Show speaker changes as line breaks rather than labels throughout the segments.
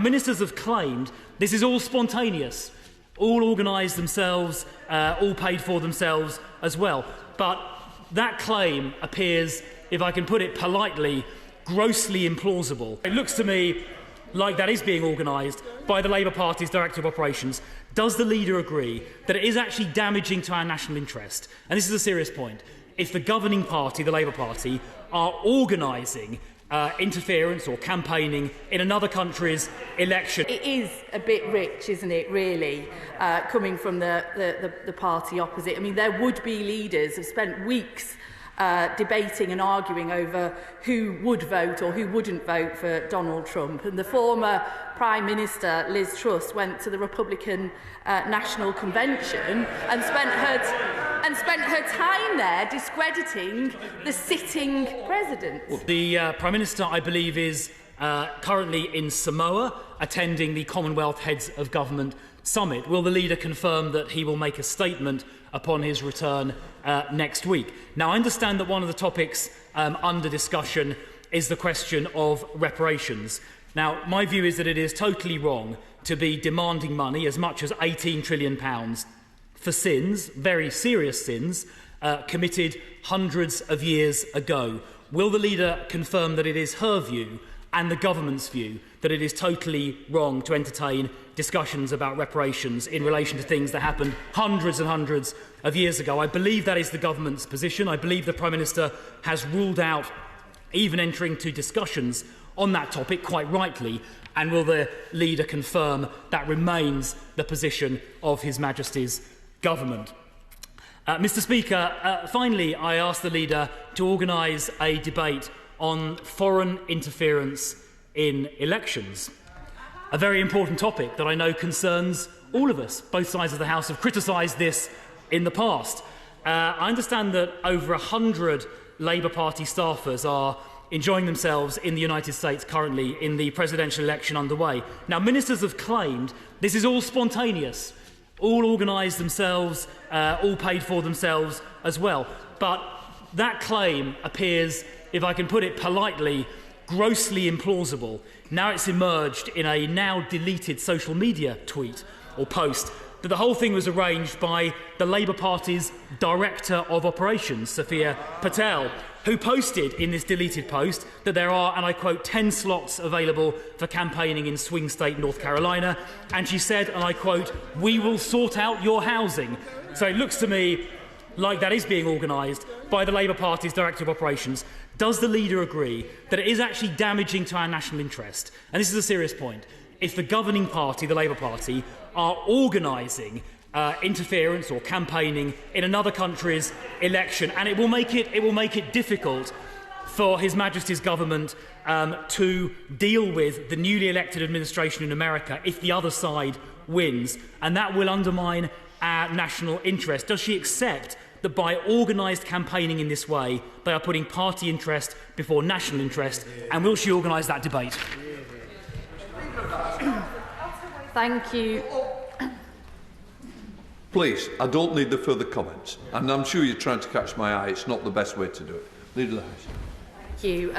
Ministers have claimed this is all spontaneous, all organised themselves, all paid for themselves as well. But that claim appears, if I can put it politely, grossly implausible. It looks to me like that is being organised by the Labour Party's Director of Operations. Does the leader agree that it is actually damaging to our national interest? And this is a serious point. If the governing party, the Labour Party, are organising interference or campaigning in another country's election.
It is a bit rich, isn't it, really, coming from the party opposite. I mean, their would-be leaders have spent weeks debating and arguing over who would vote or who wouldn't vote for Donald Trump. And the former Prime Minister, Liz Truss, went to the Republican National Convention and spent her time there discrediting the sitting president.
The Prime Minister, I believe, is currently in Samoa attending the Commonwealth Heads of Government Summit. Will the leader confirm that he will make a statement upon his return next week? Now, I understand that one of the topics under discussion is the question of reparations. Now, my view is that it is totally wrong to be demanding money, as much as £18 trillion, for sins, very serious sins, committed hundreds of years ago. Will the leader confirm that it is her view and the government's view that it is totally wrong to entertain discussions about reparations in relation to things that happened hundreds and hundreds of years ago? I believe that is the government's position. I believe the Prime Minister has ruled out even entering to discussions on that topic, quite rightly. And will the leader confirm that remains the position of His Majesty's government? Mr. Speaker, finally, I ask the leader to organise a debate on foreign interference in elections. A very important topic that I know concerns all of us. Both sides of the House have criticised this in the past. I understand that over 100 Labour Party staffers are enjoying themselves in the United States currently in the presidential election underway. Now, ministers have claimed this is all spontaneous, all organised themselves, all paid for themselves as well. But that claim appears, if I can put it politely, grossly implausible. Now it's emerged in a now deleted social media tweet or post that the whole thing was arranged by the Labour Party's Director of Operations, Sophia Patel, who posted in this deleted post that there are, and I quote, 10 slots available for campaigning in swing state North Carolina. And she said, and I quote, "We will sort out your housing." So it looks to me like that is being organised by the Labour Party's Director of Operations. Does the leader agree that it is actually damaging to our national interest? And this is a serious point. If the governing party, the Labour Party, are organising interference or campaigning in another country's election, and it will make it difficult for His Majesty's government to deal with the newly elected administration in America if the other side wins, and that will undermine our national interest. Does she accept that by organised campaigning in this way, they are putting party interest before national interest, and will she organise that debate?
Thank you.
Please, I don't need the further comments. And I'm sure you're trying to catch my eye. It's not the best way to do it. Leader of the House.
Thank you,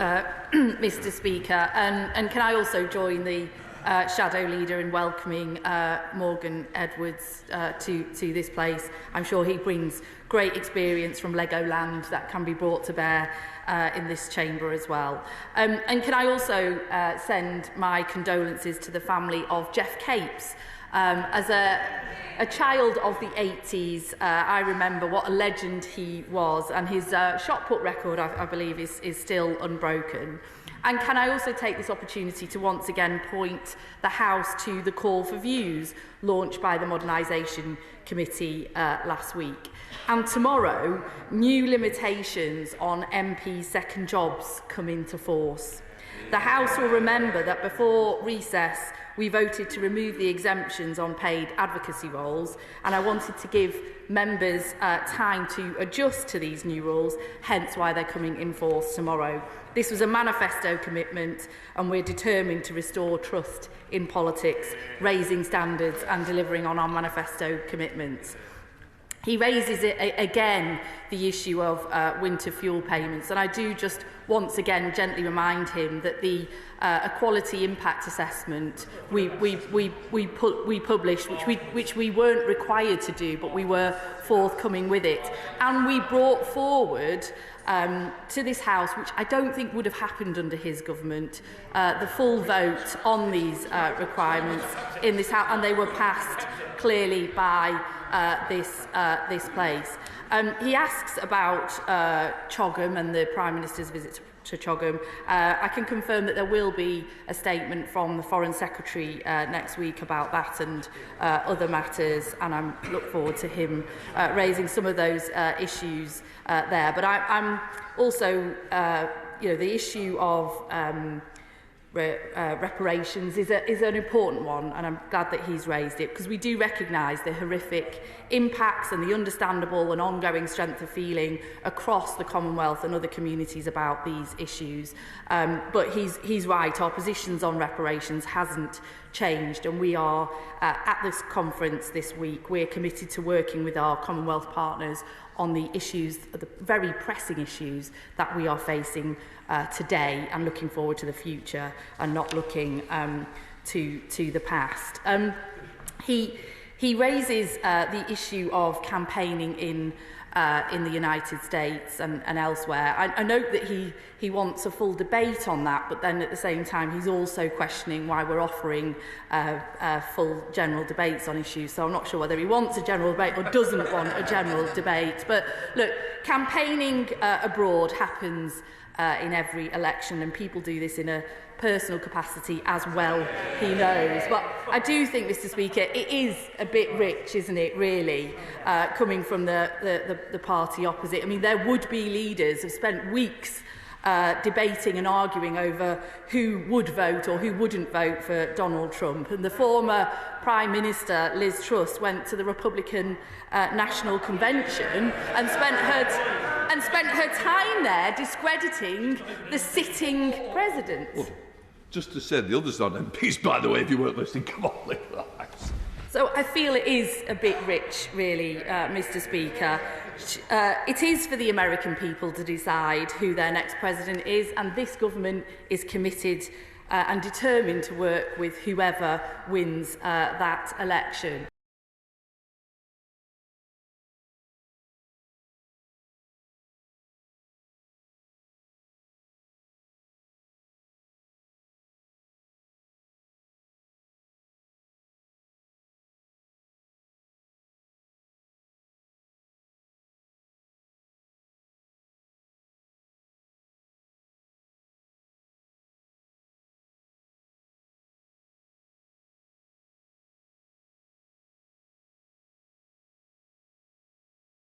Mr. Speaker. And can I also join the Shadow Leader in welcoming Morgan Edwards to this place? I'm sure he brings great experience from Legoland that can be brought to bear in this chamber as well. And can I also send my condolences to the family of Jeff Capes. As a child of the 80s, I remember what a legend he was, and his shot put record, I believe, is still unbroken. And can I also take this opportunity to once again point the House to the call for views launched by the Modernisation Committee last week. And tomorrow, new limitations on MP second jobs come into force. The House will remember that before recess, we voted to remove the exemptions on paid advocacy roles, and I wanted to give members time to adjust to these new rules, hence why they're coming in force tomorrow. This was a manifesto commitment, and we're determined to restore trust in politics, raising standards and delivering on our manifesto commitments. He raises again the issue of winter fuel payments, and I do just once again gently remind him that the equality impact assessment we published, which we weren't required to do, but we were forthcoming with it, and we brought forward to this House, which I don't think would have happened under his government, the full vote on these requirements in this House, and they were passed clearly by this place. He asks about Chogham and the Prime Minister's visit to Chogham. I can confirm that there will be a statement from the Foreign Secretary next week about that and other matters, and I look forward to him raising some of those issues there. But I'm also, the issue of reparations is an important one, and I'm glad that he's raised it, because we do recognise the horrific impacts and the understandable and ongoing strength of feeling across the Commonwealth and other communities about these issues. But he's right, our positions on reparations hasn't changed, and we are, at this conference this week, we're committed to working with our Commonwealth partners on the issues, the very pressing issues that we are facing today, and looking forward to the future and not looking to the past. He raises the issue of campaigning in the United States and elsewhere. I note that he wants a full debate on that, but then at the same time he's also questioning why we're offering full general debates on issues. So I'm not sure whether he wants a general debate or doesn't want a general debate. But look, campaigning abroad happens in every election, and people do this in a personal capacity as well, he knows. But I do think, Mr Speaker, it is a bit rich, isn't it, really, coming from the party opposite. I mean, there would be leaders who've spent weeks debating and arguing over who would vote or who wouldn't vote for Donald Trump. And the former Prime Minister, Liz Truss, went to the Republican National Convention and spent her time there discrediting the sitting president.
Well, just to say, the others aren't MPs, by the way, if you weren't listening. Come on, leave that.
So I feel it is a bit rich, really, Mr Speaker. It is for the American people to decide who their next president is, and this government is committed and determined to work with whoever wins that election.